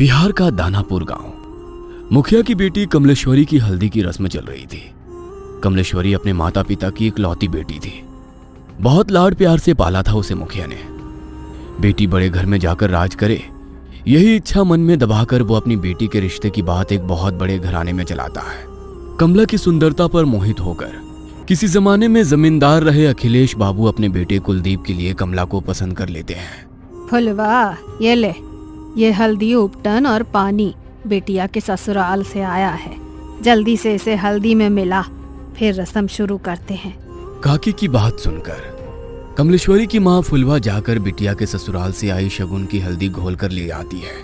बिहार का दानापुर गांव। मुखिया की बेटी कमलेश्वरी की हल्दी की रस्म चल रही थी। कमलेश्वरी अपने माता पिता की इकलौती बेटी थी। बहुत लाड प्यार से पाला था उसे मुखिया ने। बेटी बड़े घर में जाकर राज करे, यही इच्छा मन में दबाकर वो अपनी बेटी के रिश्ते की बात एक बहुत बड़े घराने में चलाता है। कमला की सुंदरता पर मोहित होकर किसी जमाने में जमींदार रहे अखिलेश बाबू अपने बेटे कुलदीप के लिए कमला को पसंद कर लेते हैं। फुलवा, ये ले, ये हल्दी उपटन और पानी बेटिया के ससुराल से आया है। जल्दी से इसे हल्दी में मिला, फिर रस्म शुरू करते हैं। काकी की बात सुनकर कमलेश्वरी की माँ फुलवा जाकर बिटिया के ससुराल से आई शगुन की हल्दी घोल कर ले आती है।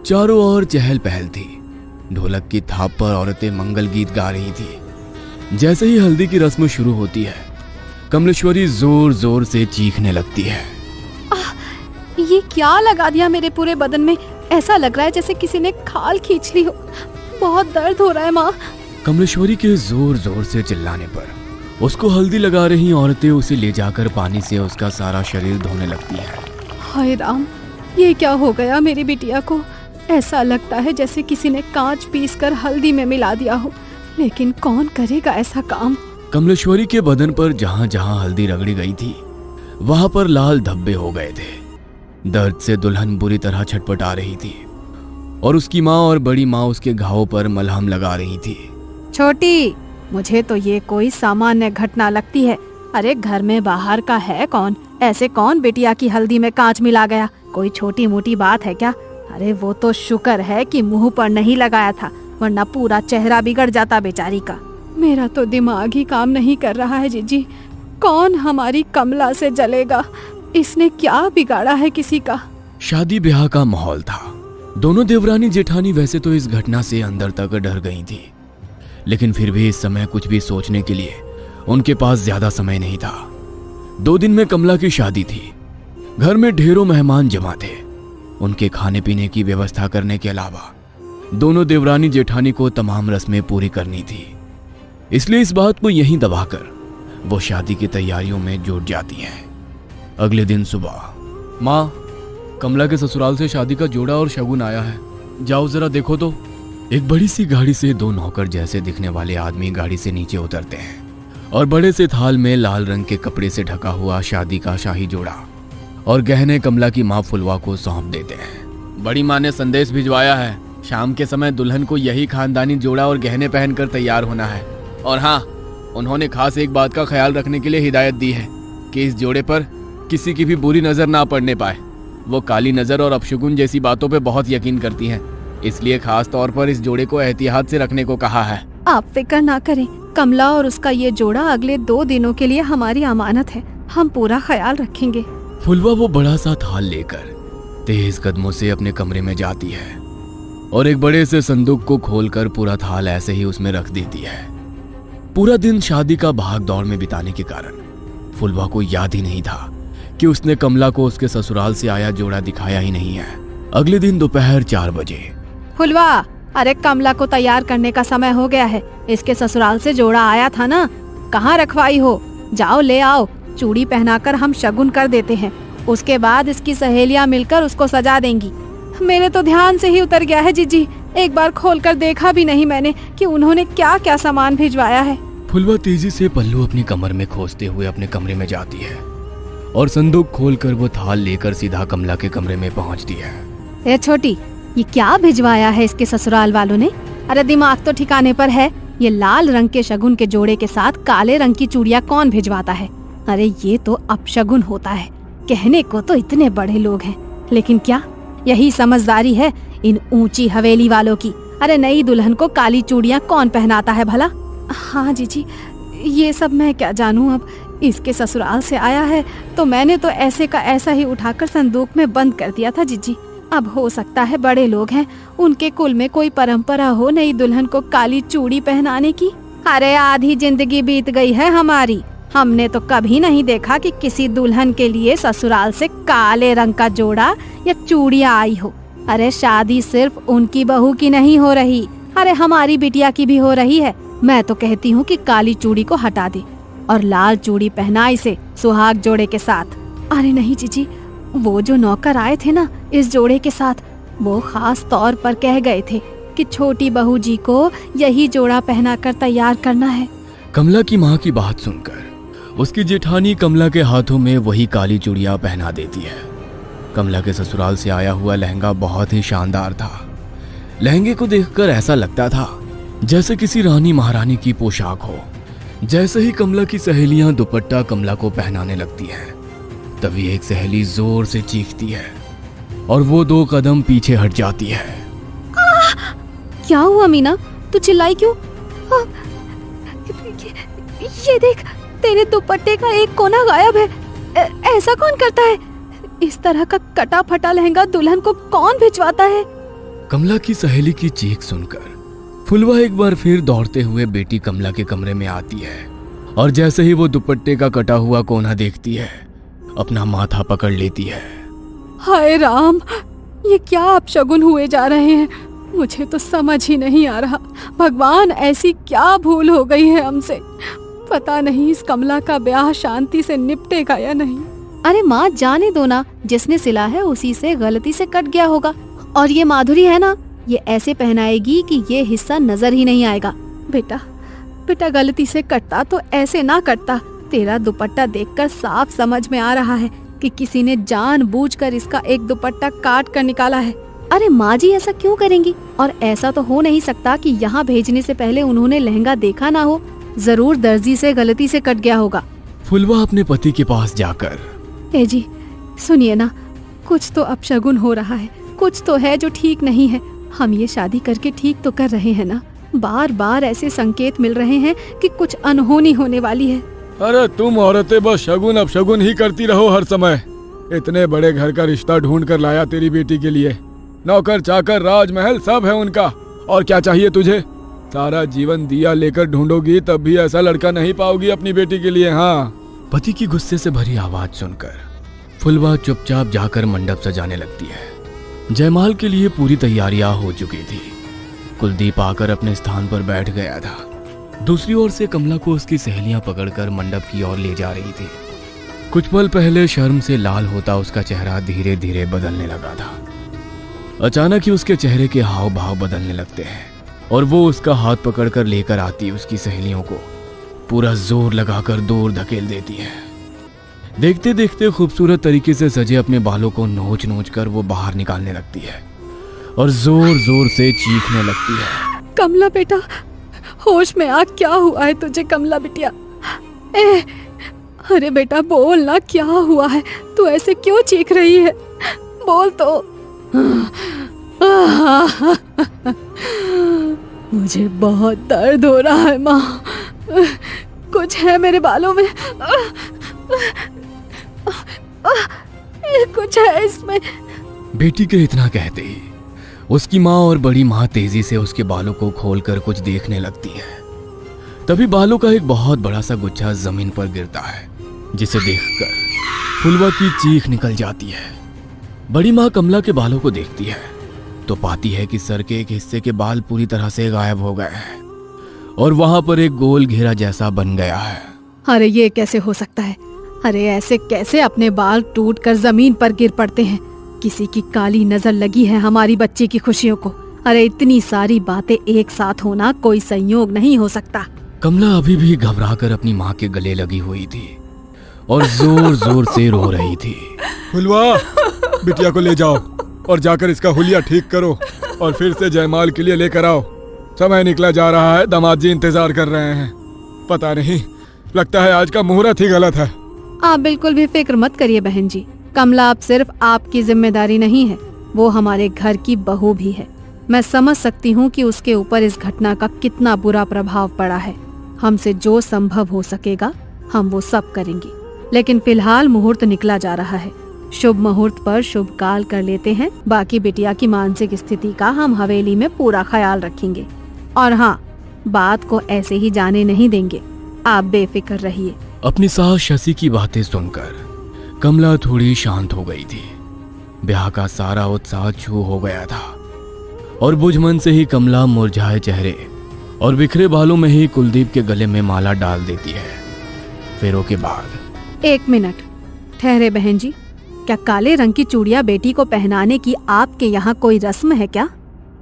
चारों ओर चहल पहल थी। ढोलक की थाप पर औरतें मंगल गीत गा रही थी। जैसे ही हल्दी की रस्म शुरू होती है, कमलेश्वरी जोर जोर से चीखने लगती है। ये क्या लगा दिया मेरे पूरे बदन में? ऐसा लग रहा है जैसे किसी ने खाल खींच ली हो। बहुत दर्द हो रहा है माँ। कमलेश्वरी के जोर जोर से चिल्लाने पर उसको हल्दी लगा रही औरतें उसे ले जाकर पानी से उसका सारा शरीर धोने लगती हैं। हाय राम, ये क्या हो गया मेरी बिटिया को? ऐसा लगता है जैसे किसी ने कांच पीसकर हल्दी में मिला दिया हो, लेकिन कौन करेगा ऐसा काम? कमलेश्वरी के बदन पर जहां जहां हल्दी रगड़ी गई थी, वहां पर लाल धब्बे हो गए थे। दर्द से दुल्हन बुरी तरह छटपटा रही थी और उसकी माँ और बड़ी माँ उसके घावों पर मलहम लगा रही थी। छोटी, मुझे तो ये कोई सामान्य घटना लगती है। अरे घर में बाहर का है कौन? ऐसे कौन बिटिया की हल्दी में कांच मिला गया? कोई छोटी मोटी बात है क्या? अरे वो तो शुक्र है कि मुंह पर नहीं लगाया था, वरना पूरा चेहरा बिगड़ जाता बेचारी का। मेरा तो दिमाग ही काम नहीं कर रहा है जीजी। कौन हमारी कमला से जलेगा? इसने क्या बिगाड़ा है किसी का? शादी ब्याह का माहौल था। दोनों देवरानी जेठानी वैसे तो इस घटना से अंदर तक डर गई थी, लेकिन फिर भी इस समय कुछ भी सोचने के लिए उनके पास ज्यादा समय नहीं था। 2 दिन में कमला की शादी थी। घर में ढेरों मेहमान जमा थे। उनके खाने पीने की व्यवस्था करने के अलावा दोनों देवरानी जेठानी को तमाम रस्में पूरी करनी थी। इसलिए इस बात को यहीं दबाकर वो शादी की तैयारियों में जुट जाती हैं। अगले दिन सुबह, माँ, कमला के ससुराल से शादी का जोड़ा और शगुन आया है, जाओ जरा देखो तो। एक बड़ी सी गाड़ी से 2 नौकर जैसे दिखने वाले आदमी गाड़ी से नीचे उतरते हैं और बड़े से थाल में लाल रंग के कपड़े से ढका हुआ शादी का शाही जोड़ा और गहने कमला की माँ फुलवा को सौंप देते हैं। बड़ी माँ ने संदेश भिजवाया है, शाम के समय दुल्हन को यही खानदानी जोड़ा और गहने पहनकर तैयार होना है। और हाँ, उन्होंने खास एक बात का ख्याल रखने के लिए हिदायत दी है कि इस जोड़े पर किसी की भी बुरी नजर ना पड़ने पाए। वो काली नजर और अपशगुन जैसी बातों पे बहुत यकीन करती हैं, इसलिए खास तौर पर इस जोड़े को एहतियात से रखने को कहा है। आप फिक्र ना करें, कमला और उसका ये जोड़ा अगले 2 दिनों के लिए हमारी अमानत है। हम पूरा ख्याल रखेंगे। फुलवा वो बड़ा सा थाल लेकर तेज कदमों से अपने कमरे में जाती है और एक बड़े से संदूक को खोलकर पूरा थाल ऐसे ही उसमें रख देती है। पूरा दिन शादी का भाग दौड़ में बिताने के कारण फुलवा को याद ही नहीं था कि उसने कमला को उसके ससुराल से आया जोड़ा दिखाया ही नहीं है। अगले दिन दोपहर 4 बजे, फुलवा, अरे कमला को तैयार करने का समय हो गया है। इसके ससुराल से जोड़ा आया था ना, कहाँ रखवाई हो? जाओ ले आओ। चूड़ी पहनाकर हम शगुन कर देते हैं, उसके बाद इसकी सहेलियां मिलकर उसको सजा देंगी। मेरे तो ध्यान से ही उतर गया है जीजी। एक बार खोलकर देखा भी नहीं मैंने कि उन्होंने क्या क्या सामान भिजवाया है। फुलवा तेजी से पल्लू अपनी कमर में खोसते हुए अपने कमरे में जाती है और संदूक खोलकर वो थाल लेकर सीधा कमला के कमरे में पहुंचती है। ए छोटी, ये क्या भिजवाया है इसके ससुराल वालों ने? अरे दिमाग तो ठिकाने पर है। ये लाल रंग के शगुन के जोड़े के साथ काले रंग की चूड़ियां कौन भिजवाता है? अरे ये तो अपशगुन होता है। कहने को तो इतने बड़े लोग हैं, लेकिन क्या यही समझदारी है इन ऊंची हवेली वालों की? अरे नई दुल्हन को काली चूड़ियां कौन पहनाता है भला? हाँ जीजी, ये सब मैं क्या जानूं। अब इसके ससुराल से आया है तो मैंने तो ऐसे का ऐसा ही उठाकर संदूक में बंद कर दिया था जीजी। अब हो सकता है बड़े लोग हैं, उनके कुल में कोई परंपरा हो नई दुल्हन को काली चूड़ी पहनाने की। अरे आधी जिंदगी बीत गई है हमारी, हमने तो कभी नहीं देखा कि किसी दुल्हन के लिए ससुराल से काले रंग का जोड़ा या चूड़ियां आई हो। अरे शादी सिर्फ उनकी बहू की नहीं हो रही, अरे हमारी बिटिया की भी हो रही है। मैं तो कहती हूँ कि काली चूड़ी को हटा दे और लाल चूड़ी पहना इसे सुहाग जोड़े के साथ। अरे नहीं जीजी, वो जो नौकर आए थे ना इस जोड़े के साथ, वो खास तौर पर कह गए थे कि छोटी बहू जी को यही जोड़ा पहनाकर तैयार करना है। कमला की माँ की बात सुनकर उसकी जेठानी कमला के हाथों में वही काली चूड़ियां पहना देती है। कमला के ससुराल से आया हुआ लहंगा बहुत ही शानदार था। लहंगे को देखकर ऐसा लगता था जैसे किसी रानी महारानी की पोशाक हो। जैसे ही कमला की सहेलियां दुपट्टा कमला को पहनाने लगती हैं, तभी एक सहेली जोर से चीखती है और वो 2 कदम पीछे हट जाती है। क्या हुआ मीना, तू चिल्लाई क्यों? ये देख, तेरे दुपट्टे का एक कोना गायब है। ऐसा कौन करता है? इस तरह का कटा फटा लहंगा दुल्हन को कौन भिजवाता है? कमला की सहेली की चीख सुनकर फुलवा एक बार फिर दौड़ते हुए बेटी कमला के कमरे में आती है और जैसे ही वो दुपट्टे का कटा हुआ कोना देखती है, अपना माथा पकड़ लेती है। हाय राम, ये क्या अपशगुन हुए जा रहे हैं? मुझे तो समझ ही नहीं आ रहा। भगवान, ऐसी क्या भूल हो गई है हमसे? पता नहीं इस कमला का ब्याह शांति से निपटेगा या नहीं। अरे माँ, जाने दो ना, जिसने सिला है उसी से गलती से कट गया होगा। और ये माधुरी है ना, ये ऐसे पहनाएगी कि ये हिस्सा नजर ही नहीं आएगा। बेटा गलती से कटता तो ऐसे ना कटता। तेरा दुपट्टा देखकर साफ समझ में आ रहा है कि किसी ने जानबूझकर इसका एक दुपट्टा काट कर निकाला है। अरे माँ जी, ऐसा क्यों करेंगी? और ऐसा तो हो नहीं सकता कि यहाँ भेजने से पहले उन्होंने लहंगा देखा ना हो। जरूर दर्जी से गलती से कट गया होगा। फुलवा अपने पति के पास जाकर, ए जी, सुनिए ना, कुछ तो अपशगुन हो रहा है, कुछ तो है जो ठीक नहीं है। हम ये शादी करके ठीक तो कर रहे हैं ना? बार बार ऐसे संकेत मिल रहे हैं कि कुछ अनहोनी होने वाली है। अरे तुम औरतें बस शगुन अपशगुन ही करती रहो हर समय। इतने बड़े घर का रिश्ता ढूंढ कर लाया तेरी बेटी के लिए। नौकर चाकर राजमहल सब है उनका, और क्या चाहिए तुझे? सारा जीवन दिया लेकर ढूंढोगी तब भी ऐसा लड़का नहीं पाओगी अपनी बेटी के लिए। हाँ। पति की गुस्से से भरी आवाज सुनकर फुलवा चुपचाप जाकर मंडप सजाने लगती है। जयमाल के लिए पूरी तैयारियां हो चुकी थी। कुलदीप आकर अपने स्थान पर बैठ गया था। दूसरी ओर से कमला को उसकी सहेलियां पकड़कर मंडप की ओर ले जा रही थी। कुछ पल पहले शर्म से लाल होता उसका चेहरा धीरे धीरे बदलने लगा था। अचानक ही उसके चेहरे के हाव भाव बदलने लगते हैं और वो उसका हाथ पकड़कर लेकर आती उसकी सहेलियों को पूरा जोर लगाकर दूर धकेल देती है। देखते देखते खूबसूरत तरीके से सजे अपने बालों को नोच नोच कर वो बाहर निकालने लगती है और जोर जोर से चीखने लगती है। कमला बेटा, होश में आ, क्या हुआ है तुझे? कमला बिटिया, अरे बेटा बोल ना, क्या हुआ है? तू ऐसे क्यों चीख रही है? बोल तो। मुझे बहुत दर्द हो रहा है माँ, कुछ है मेरे बालों में, कुछ है इसमें। बेटी के इतना कहते ही उसकी माँ और बड़ी माँ तेजी से उसके बालों को खोलकर कुछ देखने लगती है। तभी बालों का एक बहुत बड़ा सा गुच्छा जमीन पर गिरता है, जिसे देखकर फुलवा की चीख निकल जाती है। बड़ी माँ कमला के बालों को देखती है तो पाती है कि सर के एक हिस्से के बाल पूरी तरह से गायब हो गए हैं और वहां पर एक गोल घेरा जैसा बन गया है। अरे ये कैसे हो सकता है? अरे ऐसे कैसे अपने बाल टूटकर जमीन पर गिर पड़ते हैं? किसी की काली नजर लगी है हमारी बच्ची की खुशियों को। अरे इतनी सारी बातें एक साथ होना कोई संयोग नहीं हो सकता। कमला अभी भी घबराकर अपनी माँ के गले लगी हुई थी और जोर जोर से रो रही थी। फुलवा, बिटिया को ले जाओ और जाकर इसका हुलिया ठीक करो और फिर से जयमाल के लिए लेकर आओ। समय निकला जा रहा है, दामाद जी इंतजार कर रहे हैं। पता नहीं, लगता है आज का मुहूर्त ही गलत है। आप बिल्कुल भी फिक्र मत करिए बहन जी, कमला अब सिर्फ आपकी जिम्मेदारी नहीं है, वो हमारे घर की बहू भी है। मैं समझ सकती हूँ कि उसके ऊपर इस घटना का कितना बुरा प्रभाव पड़ा है। हमसे जो संभव हो सकेगा हम वो सब करेंगे, लेकिन फिलहाल मुहूर्त निकला जा रहा है। शुभ मुहूर्त पर शुभ काल कर लेते हैं। बाकी बिटिया की मानसिक स्थिति का हम हवेली में पूरा ख्याल रखेंगे और हाँ, बात को ऐसे ही जाने नहीं देंगे। आप बेफिक्र रहिए। अपनी सास शशि की बातें सुनकर कमला थोड़ी शांत हो गई थी। ब्याह का सारा उत्साह छू हो गया था और बुझमन से ही कमला मुरझाए चेहरे और बिखरे बालों में ही कुलदीप के गले में माला डाल देती है। फेरों के बाद 1 मिनट ठहरे बहन जी, क्या काले रंग की चूड़ियां बेटी को पहनाने की आपके यहाँ कोई रस्म है क्या?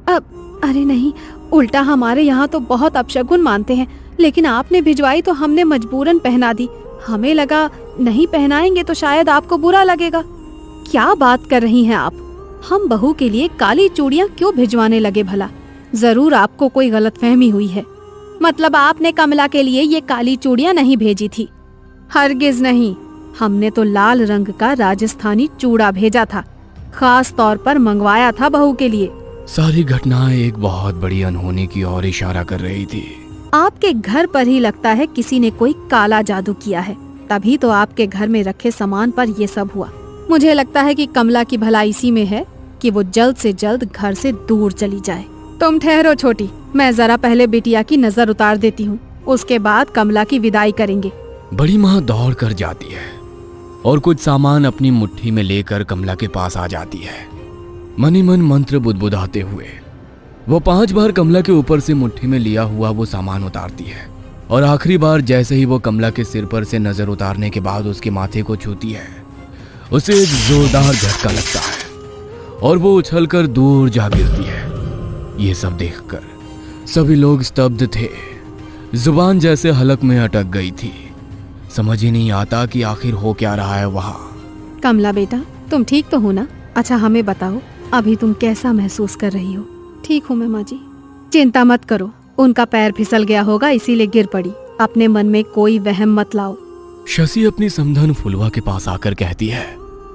अब अरे नहीं, उल्टा हमारे यहाँ तो बहुत अपशगुन मानते हैं, लेकिन आपने भिजवाई तो हमने मजबूरन पहना दी। हमें लगा नहीं पहनाएंगे तो शायद आपको बुरा लगेगा। क्या बात कर रही हैं आप? हम बहू के लिए काली चूड़ियां क्यों भिजवाने लगे भला? जरूर आपको कोई गलतफहमी हुई है। मतलब आपने कमला के लिए ये काली चूड़ियां नहीं भेजी थी? हरगिज नहीं, हमने तो लाल रंग का राजस्थानी चूड़ा भेजा था, खास तौर पर मंगवाया था बहू के लिए। सारी घटनाएं एक बहुत बड़ी अनहोनी की ओर इशारा कर रही थी। आपके घर पर ही लगता है किसी ने कोई काला जादू किया है, तभी तो आपके घर में रखे सामान पर ये सब हुआ। मुझे लगता है कि कमला की भलाई इसी में है कि वो जल्द से जल्द घर से दूर चली जाए। तुम ठहरो छोटी, मैं जरा पहले बिटिया की नजर उतार देती हूँ, उसके बाद कमला की विदाई करेंगे। बड़ी माँ दौड़ कर जाती है और कुछ सामान अपनी मुट्ठी में लेकर कमला के पास आ जाती है। मन ही मन मंत्र बुदबुदाते हुए वो 5 बार कमला के ऊपर से मुट्ठी में लिया हुआ वो सामान उतारती है और आखिरी बार जैसे ही वो कमला के सिर पर से नजर उतारने के बाद उसके माथे को छूती है, उसे एक जोरदार झटका लगता है और वो उछलकर दूर जा गिरती है। ये सब देखकर सभी लोग स्तब्ध थे, जुबान जैसे हलक में अटक गई थी। समझ ही नहीं आता कि आखिर हो क्या रहा है वहाँ। कमला बेटा, तुम ठीक तो हो ना? अच्छा हमें बताओ, अभी तुम कैसा महसूस कर रही हो? ठीक हूँ मैं माँ जी। चिंता मत करो, उनका पैर फिसल गया होगा इसीलिए गिर पड़ी। अपने मन में कोई वहम मत लाओ। शशि अपनी समधन फुलवा के पास आकर कहती है,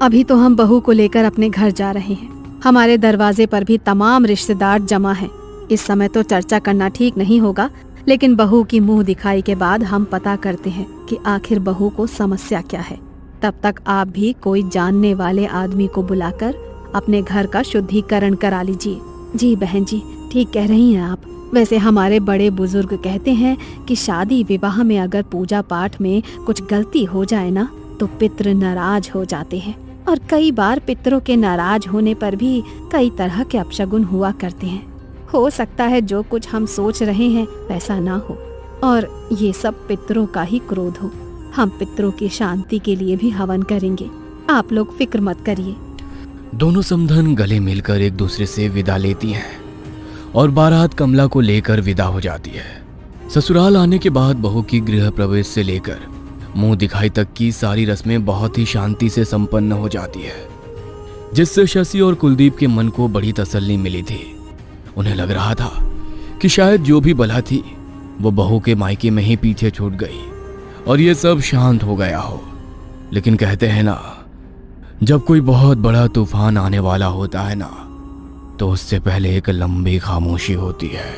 अभी तो हम बहू को लेकर अपने घर जा रहे हैं। हमारे दरवाजे पर भी तमाम रिश्तेदार जमा हैं। इस समय तो चर्चा करना ठीक नहीं होगा, लेकिन बहू की मुंह दिखाई के बाद हम पता करते हैं कि आखिर बहू को समस्या क्या है। तब तक आप भी कोई जानने वाले आदमी को बुलाकर अपने घर का शुद्धिकरण करा लीजिए। जी बहन जी, ठीक कह रही हैं आप। वैसे हमारे बड़े बुजुर्ग कहते हैं कि शादी विवाह में अगर पूजा पाठ में कुछ गलती हो जाए ना तो पितृ नाराज हो जाते हैं, और कई बार पितरों के नाराज होने पर भी कई तरह के अपशगुन हुआ करते हैं। हो सकता है जो कुछ हम सोच रहे हैं वैसा ना हो, और ये सब पितरों का ही क्रोध हो। हम पितरों की शांति के लिए भी हवन करेंगे, आप लोग फिक्र मत करिए। दोनों समधन गले मिलकर एक दूसरे से विदा लेती हैं और बारात कमला को लेकर विदा हो जाती है। ससुराल आने के बाद बहू की गृह प्रवेश से लेकर मुंह दिखाई तक की सारी रस्में बहुत ही शांति से संपन्न हो जाती है, जिससे शशि और कुलदीप के मन को बड़ी तसल्ली मिली थी। उन्हें लग रहा था कि शायद जो भी बला थी वो बहू के मायके में ही पीछे छूट गई और ये सब शांत हो गया हो। लेकिन कहते हैं ना, जब कोई बहुत बड़ा तूफान आने वाला होता है ना, तो उससे पहले एक लंबी खामोशी होती है।